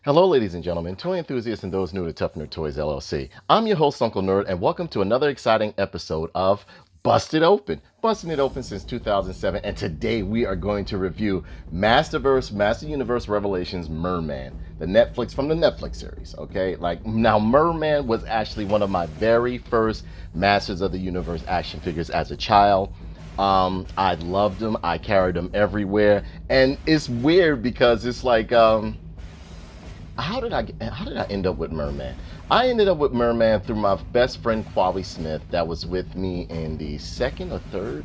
Hello, ladies and gentlemen, toy enthusiasts and those new to Tough Nerd Toys LLC. I'm your host, Uncle Nerd, and welcome to another exciting episode of Busted Open. Busting it open since 2007, and today we are going to review Masterverse, Master Universe Revelations Mer-Man, the Netflix from the Netflix series. Okay, now Mer-Man was actually one of my very first Masters of the Universe action figures as a child. I loved them. I carried them everywhere, and it's weird because it's like how did I end up with Mer-Man? I ended up with Mer-Man through my best friend Quali Smith that was with me in the second or third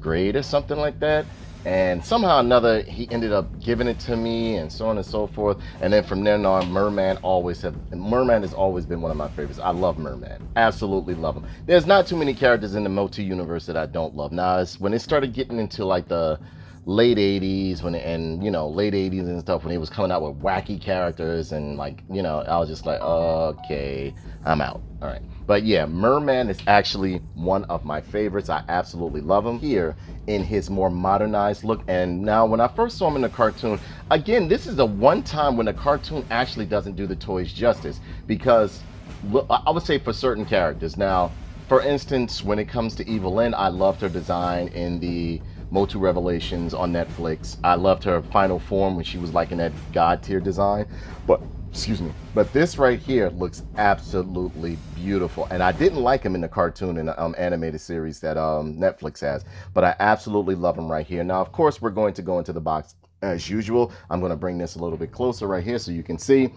grade or something like that. And somehow or another he ended up giving it to me and so on and so forth. And then from then on, Mer-Man has always been one of my favorites. I love Mer-Man. Absolutely love him. There's not too many characters in the MOTU universe that I don't love. Now when it started getting into like the late 80s late 80s and stuff, when he was coming out with wacky characters and I was just like, okay, I'm out. All right. But yeah, Mer-Man is actually one of my favorites. I absolutely love him here in his more modernized look. And now when I first saw him in the cartoon, again, this is the one time when the cartoon actually doesn't do the toys justice, because I would say for certain characters. Now, for instance, when it comes to Evelyn, I loved her design in the MOTU Revelations on Netflix. I loved her final form when she was like in that god tier design. But this right here looks absolutely beautiful. And I didn't like him in the cartoon and animated series that Netflix has, but I absolutely love him right here. Now, of course, we're going to go into the box as usual. I'm going to bring this a little bit closer right here so you can see.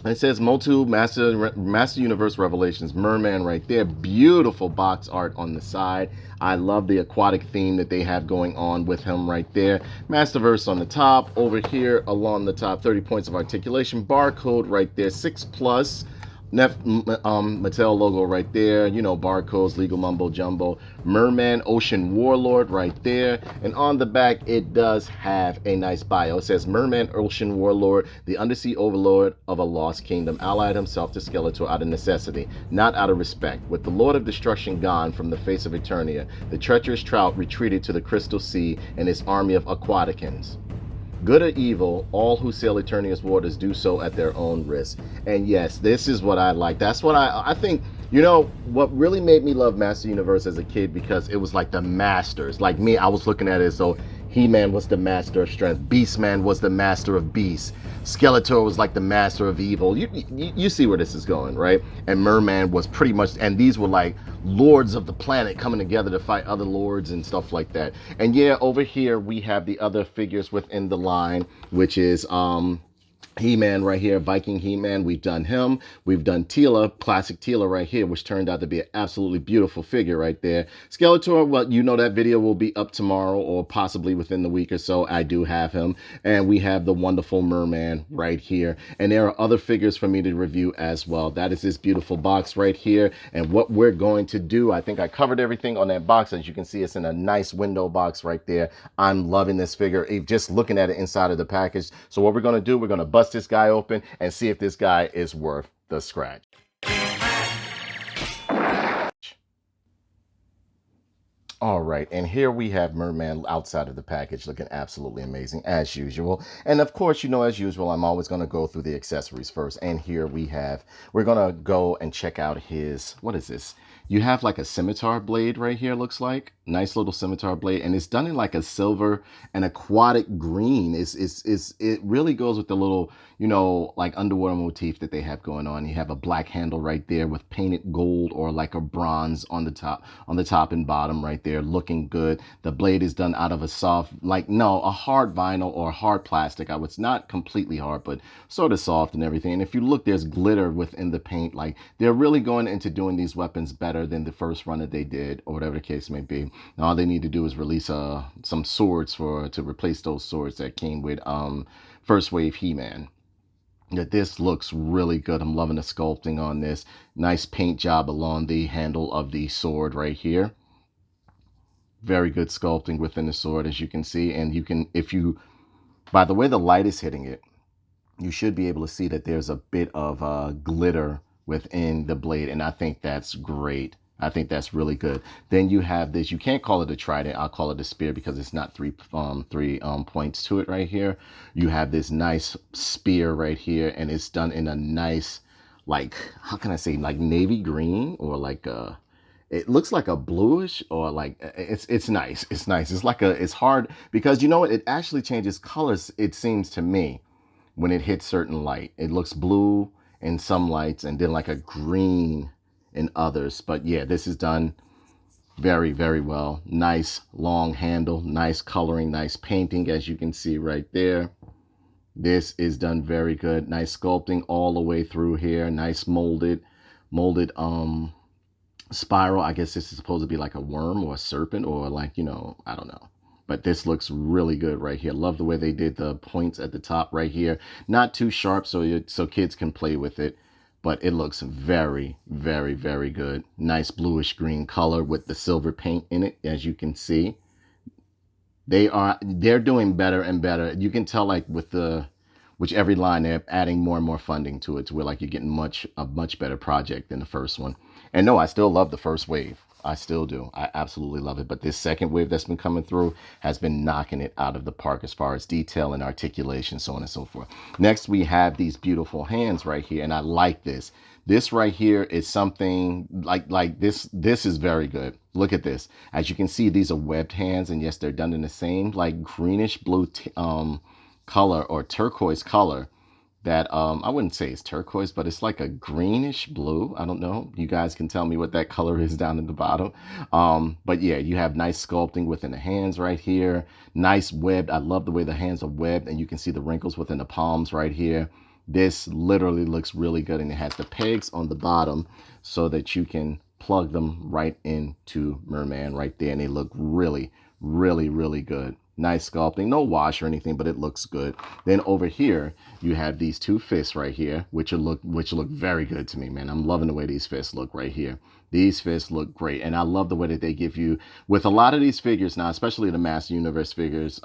It says MOTU Master Universe Revelations Mer-Man right there. Beautiful box art on the side. I love the aquatic theme that they have going on with him right there. Masterverse on the top. Over here along the top, 30 points of articulation. Barcode right there, 6+. Mattel logo right there, barcodes, legal mumbo jumbo. Mer-Man Ocean Warlord right there, and on the back it does have a nice bio. It says Mer-Man Ocean Warlord, the undersea overlord of a lost kingdom, allied himself to Skeletor out of necessity, not out of respect. With the Lord of Destruction gone from the face of Eternia, the treacherous trout retreated to the Crystal Sea and his army of Aquaticans. Good or evil, all who sail Eternia's waters do so at their own risk. And yes, this is what I like. That's what I think, what really made me love Master Universe as a kid, because it was like the masters. Like me, I was looking at it as though He-Man was the master of strength. Beastman was the master of beasts. Skeletor was like the master of evil. You see where this is going, right? And Mer-Man was pretty much, and these were like lords of the planet coming together to fight other lords and stuff like that. And yeah, over here we have the other figures within the line, which is He-Man right here, Viking He-Man. We've done him. We've done Teela, classic Teela right here, which turned out to be an absolutely beautiful figure right there. Skeletor, well, that video will be up tomorrow or possibly within the week or so. I do have him. And we have the wonderful Mer-Man right here. And there are other figures for me to review as well. That is this beautiful box right here. And what we're going to do, I think I covered everything on that box. As you can see, it's in a nice window box right there. I'm loving this figure, just looking at it inside of the package. So what we're going to do, we're going to bust this guy open and see if this guy is worth the scratch. All right, and here we have Mer-Man outside of the package, looking absolutely amazing as usual. And of course, as usual, I'm always going to go through the accessories first. And here we're going to go and check out his, what is this? You have like a scimitar blade right here, looks like. Nice little scimitar blade, and it's done in like a silver and aquatic green. It really goes with the little, like underwater motif that they have going on. You have a black handle right there with painted gold or like a bronze on the top and bottom right there, looking good. The blade is done out of a a hard vinyl or hard plastic. It's not completely hard, but sort of soft and everything. And if you look, there's glitter within the paint. Like, they're really going into doing these weapons better than the first run that they did, or whatever the case may be. Now, all they need to do is release some swords to replace those swords that came with First Wave He-Man. This looks really good. I'm loving the sculpting on this. Nice paint job along the handle of the sword right here. Very good sculpting within the sword, as you can see. And by the way the light is hitting it, you should be able to see that there's a bit of glitter within the blade, and I think that's great. I think that's really good. Then you have this, you can't call it a trident, I'll call it a spear because it's not three points to it right here. You have this nice spear right here, and it's done in a nice, like, how can I say, like navy green, or like a, it looks like a bluish, or like, it's nice. It's nice. It's like a, it's hard because you know what, it actually changes colors, it seems to me, when it hits certain light. It looks blue in some lights and then like a green in others. But yeah, this is done very, very well. Nice long handle, nice coloring, nice painting, as you can see right there. This is done very good. Nice sculpting all the way through here. Nice molded spiral. I guess this is supposed to be like a worm or a serpent, or like, you know, I don't know. But this looks really good right here. Love the way they did the points at the top right here. Not too sharp, so kids can play with it. But it looks very, very, very good. Nice bluish green color with the silver paint in it, as you can see. They're doing better and better. You can tell, like, with every line, they're adding more and more funding to it, to where like you're getting a much better project than the first one. And no, I still love the first wave. I still do. I absolutely love it. But this second wave that's been coming through has been knocking it out of the park as far as detail and articulation, so on and so forth. Next, we have these beautiful hands right here, and I like this. This right here is something like this. This is very good. Look at this. As you can see, these are webbed hands, and yes, they're done in the same like greenish blue color, or turquoise color, that I wouldn't say it's turquoise, but it's like a greenish blue. I don't know. You guys can tell me what that color is down at the bottom. But yeah, you have nice sculpting within the hands right here. Nice webbed. I love the way the hands are webbed, and you can see the wrinkles within the palms right here. This literally looks really good, and it has the pegs on the bottom so that you can plug them right into Mer-Man right there, and they look really, really, really good. Nice sculpting, no wash or anything, but it looks good. Then over here, you have these two fists right here, which look very good to me, man. I'm loving the way these fists look right here. These fists look great, and I love the way that they give you, with a lot of these figures now, especially the Master Universe figures,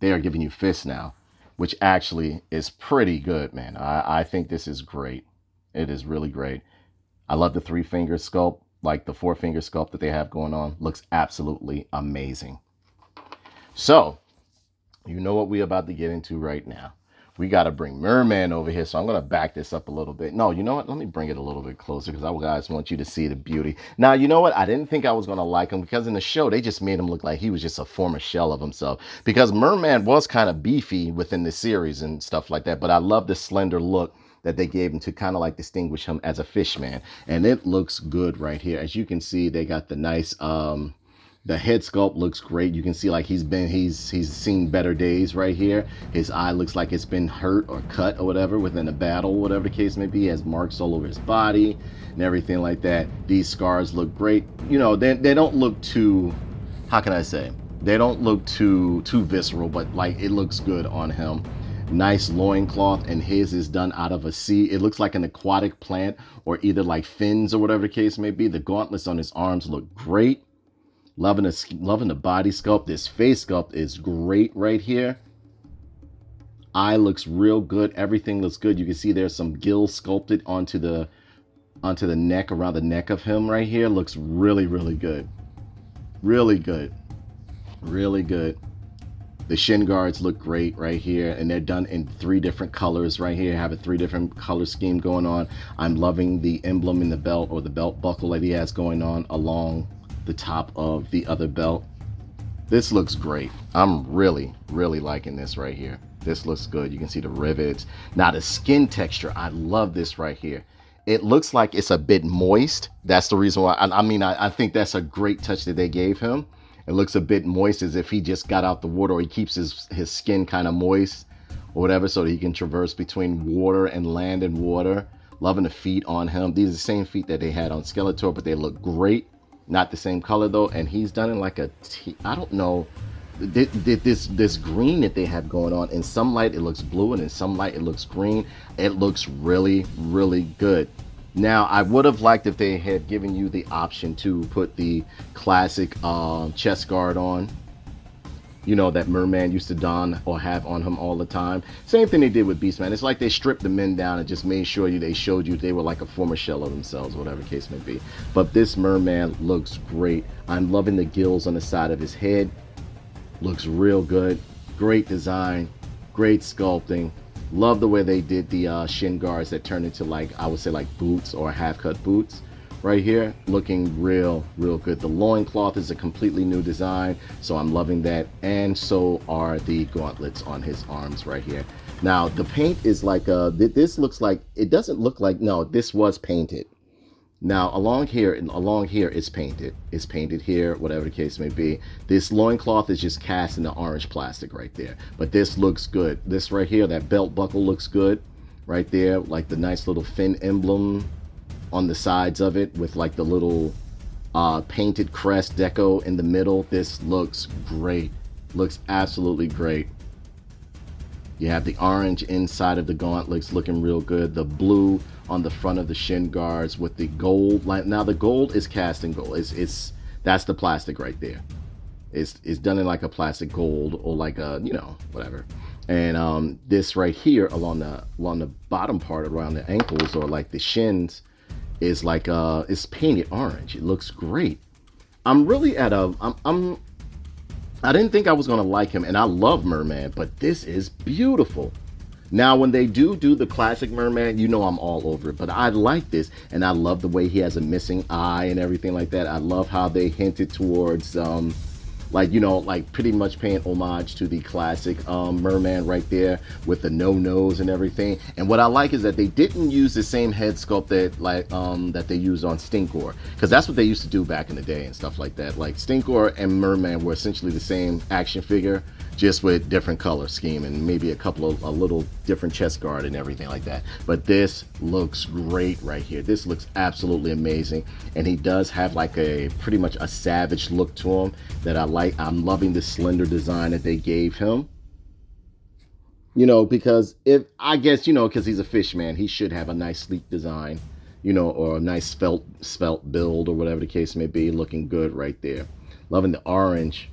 they are giving you fists now, which actually is pretty good, man. I think this is great. It is really great. I love the 3-finger sculpt, like the 4-finger sculpt that they have going on. Looks absolutely amazing. So, you know what we're about to get into right now. We got to bring Mer-Man over here, so I'm going to back this up a little bit. No, you know what? Let me bring it a little bit closer, because I guys want you to see the beauty. Now, you know what? I didn't think I was going to like him, because in the show, they just made him look like he was just a former shell of himself. Because Mer-Man was kind of beefy within the series and stuff like that, but I love the slender look that they gave him to kind of like distinguish him as a fish man. And it looks good right here. As you can see, they got the nice... the head sculpt looks great. You can see like he's seen better days right here. His eye looks like it's been hurt or cut or whatever within a battle, whatever the case may be. He has marks all over his body and everything like that. These scars look great. You know, they don't look too, how can I say? They don't look too visceral, but like it looks good on him. Nice loincloth, and his is done out of a sea. It looks like an aquatic plant, or either like fins or whatever the case may be. The gauntlets on his arms look great. Loving the body sculpt. This face sculpt is great right here. Eye looks real good. Everything looks good. You can see there's some gills sculpted onto the neck, around the neck of him right here. Looks really, really good. Really good. Really good. The shin guards look great right here, and they're done in 3 different colors right here. Have a 3 different color scheme going on. I'm loving the emblem in the belt, or the belt buckle that he has going on along the top of the other belt. This looks great. I'm really, really liking this right here. This looks good. You can see the rivets. Now the skin texture, I love this right here. It looks like it's a bit moist. That's the reason why. I think that's a great touch that they gave him. It looks a bit moist, as if he just got out the water, or he keeps his skin kind of moist or whatever, so that he can traverse between water and land and water. Loving the feet on him. These are the same feet that they had on Skeletor, but they look great. Not the same color though, and he's done in like I don't know, this green that they have going on. In some light it looks blue, and in some light it looks green. It looks really, really good. Now, I would have liked if they had given you the option to put the classic chest guard on, you know, that Mer-Man used to don or have on him all the time. Same thing they did with Beastman. It's like they stripped the men down and just made sure they showed you they were like a former shell of themselves, whatever the case may be. But this Mer-Man looks great. I'm loving the gills on the side of his head. Looks real good. Great design, great sculpting. Love the way they did the shin guards that turned into, like, I would say like boots or half-cut boots. Right here, looking real good. The loincloth is a completely new design, so I'm loving that. And so are the gauntlets on his arms right here. Now, the paint is like, this looks like, it doesn't look like, no, this was painted. Now, along here it's painted. It's painted here, whatever the case may be. This loincloth is just cast in the orange plastic right there. But this looks good. This right here, that belt buckle looks good right there. Like the nice little fin emblem on the sides of it with like the little painted crest deco in the middle. This looks great. Looks absolutely great. You have the orange inside of the gauntlets looking real good. The blue on the front of the shin guards with the gold. Now the gold is cast in gold. That's the plastic right there. It's done in like a plastic gold or like a, you know, whatever. And this right here along the bottom part around the ankles or like the shins is like it's painted orange. It looks great. I'm really at a I didn't think I was gonna like him, and I love Mer-Man, but this is beautiful. Now when they do the classic Mer-Man, you know I'm all over it, but I like this, and I love the way he has a missing eye and everything like that. I love how they hinted towards like, you know, like pretty much paying homage to the classic Mer-Man right there with the no nose and everything. And what I like is that they didn't use the same head sculpt that like that they used on Stinkor, because that's what they used to do back in the day and stuff like that. Like Stinkor and Mer-Man were essentially the same action figure, just with different color scheme and maybe a little different chest guard and everything like that. But this looks great right here. This looks absolutely amazing, and he does have like a pretty much a savage look to him that I like. I'm loving the slender design that they gave him, you know, because if I guess, you know, because he's a fish man, he should have a nice sleek design, you know, or a nice svelte build or whatever the case may be. Looking good right there. Loving the orange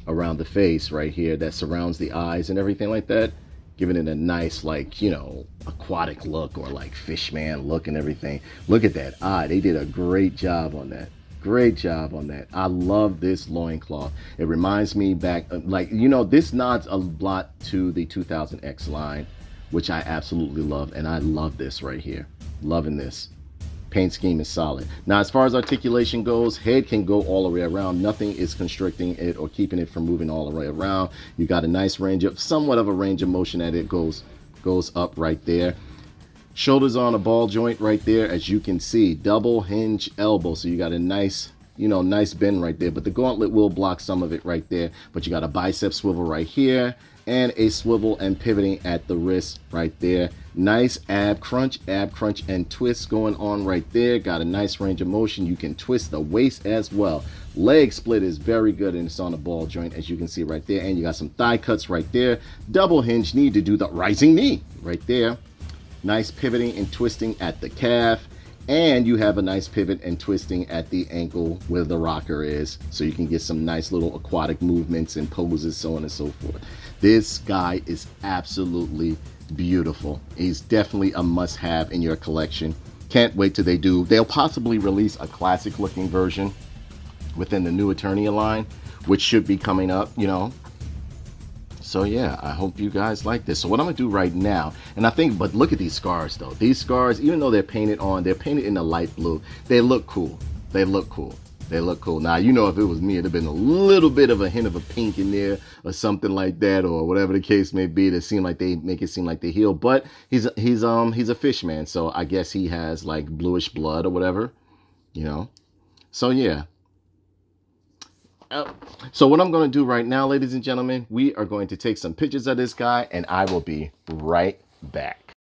around the face right here that surrounds the eyes and everything like that, giving it a nice, like, you know, aquatic look or like fish man look and everything. Look at that eye. They did a great job on that. Great job on that. I love this loincloth. It reminds me back, like, you know, this nods a lot to the 2000X line, which I absolutely love, and I love this right here. Loving this. Paint scheme is solid. Now, as far as articulation goes, head can go all the way around. Nothing is constricting it or keeping it from moving all the way around. You got a nice range of, somewhat of a range of motion that it goes up right there. Shoulders on a ball joint right there, as you can see. Double hinge elbow, so you got a nice, you know, nice bend right there. But the gauntlet will block some of it right there. But you got a bicep swivel right here and a swivel and pivoting at the wrist right there. Nice ab crunch and twist going on right there. Got a nice range of motion. You can twist the waist as well. Leg split is very good, and it's on a ball joint, as you can see right there. And you got some thigh cuts right there. Double hinge knee to do the rising knee right there. Nice pivoting and twisting at the calf. And you have a nice pivot and twisting at the ankle where the rocker is, so you can get some nice little aquatic movements and poses, so on and so forth. This guy is absolutely beautiful. He's definitely a must-have in your collection. Can't wait till they'll possibly release a classic looking version within the new Eternia line, which should be coming up, you know. So yeah, I hope you guys like this. So what I'm gonna do right now, and I think, but look at these scars though. These scars, even though they're painted in a light blue, they look cool. They look cool. They look cool. Now, you know, if it was me, it'd have been a little bit of a hint of a pink in there or something like that, or whatever the case may be, to seem like they make it seem like they heal. But he's a fish man, so I guess he has like bluish blood or whatever, you know. So yeah. So what I'm going to do right now, ladies and gentlemen, we are going to take some pictures of this guy, and I will be right back.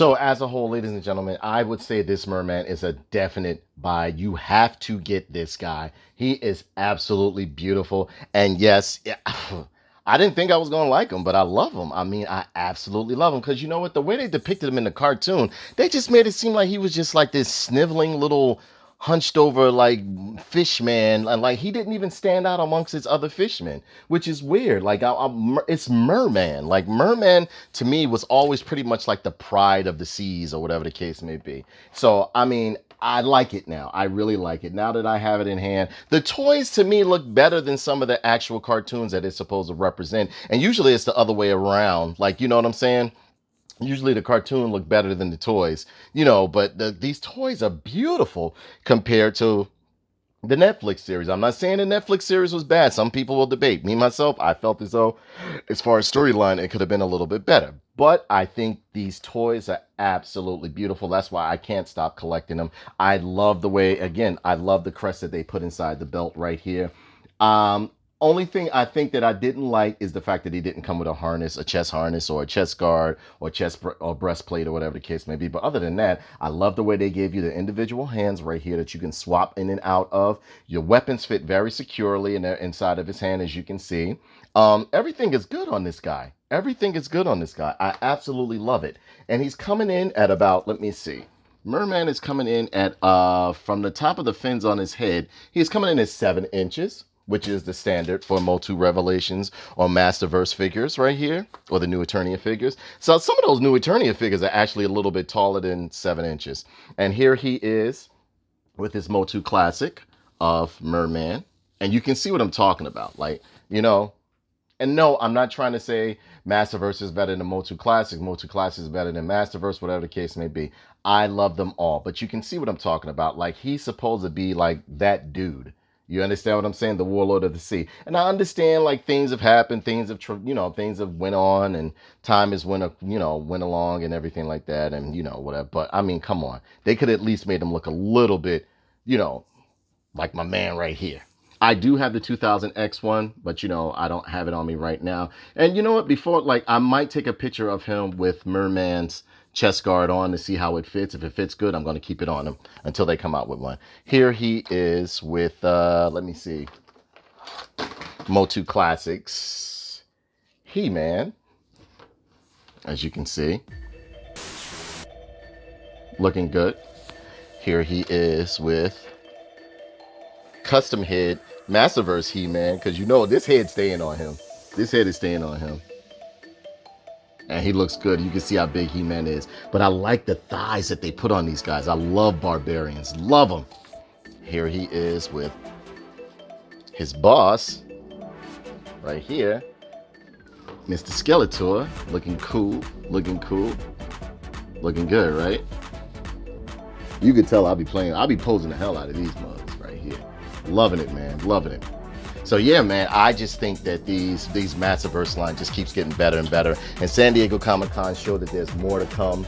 So as a whole, ladies and gentlemen, I would say this Mer-Man is a definite buy. You have to get this guy. He is absolutely beautiful. And yes, yeah, I didn't think I was going to like him, but I love him. I mean, I absolutely love him because you know what? The way they depicted him in the cartoon, they just made it seem like he was just like this sniveling little hunched over like fish man, and like he didn't even stand out amongst his other fishmen, which is weird. Like it's Mer-Man. Like Mer-Man to me was always pretty much like the pride of the seas or whatever the case may be. So I mean, I like it now. I really like it now that I have it in hand. The toys to me look better than some of the actual cartoons that it's supposed to represent, and usually it's the other way around. Like, you know what I'm saying? Usually the cartoon look better than the toys, you know, but these toys are beautiful compared to the Netflix series. I'm not saying the Netflix series was bad. Some people will debate. Me, myself, I felt as though, as far as storyline, it could have been a little bit better. But I think these toys are absolutely beautiful. That's why I can't stop collecting them. I love the way, again, I love the crest that they put inside the belt right here. Only thing I think that I didn't like is the fact that he didn't come with a harness, a chest harness, or a chest guard, or or breastplate, or whatever the case may be. But other than that, I love the way they gave you the individual hands right here that you can swap in and out of. Your weapons fit very securely in the inside of his hand, as you can see. Everything is good on this guy. Everything is good on this guy. I absolutely love it. And he's coming in at about, let me see. Mer-Man is coming in at, from the top of the fins on his head, he's coming in at 7 inches. Which is the standard for MOTU Revelations or Masterverse figures right here, or the New Eternia figures. So some of those New Eternia figures are actually a little bit taller than 7 inches. And here he is with his MOTU Classic of Mer-Man. And you can see what I'm talking about. Like, you know, and no, I'm not trying to say Masterverse is better than MOTU Classic. MOTU Classic is better than Masterverse, whatever the case may be. I love them all. But you can see what I'm talking about. Like, he's supposed to be like that dude. You understand what I'm saying? The warlord of the sea. And I understand, like, things have happened, things have, you know, things have went on, and time has went along and everything like that, and, you know, whatever. But, I mean, come on. They could at least made him look a little bit, you know, like my man right here. I do have the 2000X one, but, you know, I don't have it on me right now. And you know what? Before, like, I might take a picture of him with Mer-Man's chest guard on to see how it fits. If it fits good, I'm going to keep it on him until they come out with one. Here he is with, let me see, MOTU Classics He-Man, as you can see. Looking good. Here he is with custom head Masterverse He-Man, because you know this head's staying on him. This head is staying on him. And he looks good. You can see how big He-Man is. But I like the thighs that they put on these guys. I love barbarians. Love them. Here he is with his boss right here. Mr. Skeletor. Looking cool. Looking cool. Looking good, right? You can tell I'll be posing the hell out of these mugs right here. Loving it, man. Loving it. So yeah, man, I just think that these Masterverse line just keeps getting better and better. And San Diego Comic-Con showed that there's more to come.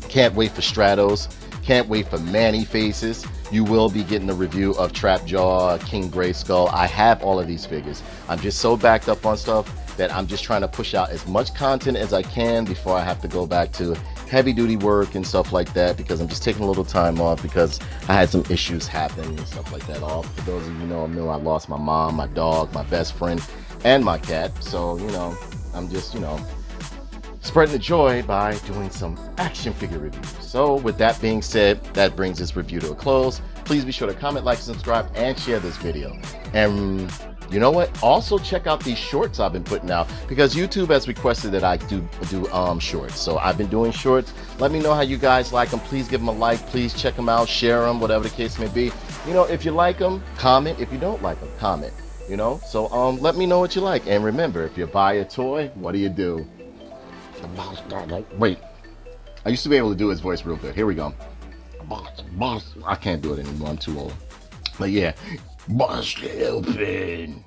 Can't wait for Stratos. Can't wait for Manny Faces. You will be getting a review of Trapjaw, King Grayskull. I have all of these figures. I'm just so backed up on stuff that I'm just trying to push out as much content as I can before I have to go back to heavy duty work and stuff like that, because I'm just taking a little time off because I had some issues happen and stuff like that. For those of you who know, I lost my mom, my dog, my best friend, and my cat. So, you know, I'm just, you know, spreading the joy by doing some action figure reviews. So with that being said, that brings this review to a close. Please be sure to comment, like, subscribe, and share this video. And you know what? Also check out these shorts I've been putting out, because YouTube has requested that I do shorts. So I've been doing shorts. Let me know how you guys like them. Please give them a like. Please check them out, share them, whatever the case may be. You know, if you like them, comment. If you don't like them, comment. You know, so let me know what you like. And remember, if you buy a toy, what do? Wait, I used to be able to do his voice real good. Here we go. I can't do it anymore. I'm too old. But yeah, bust it open.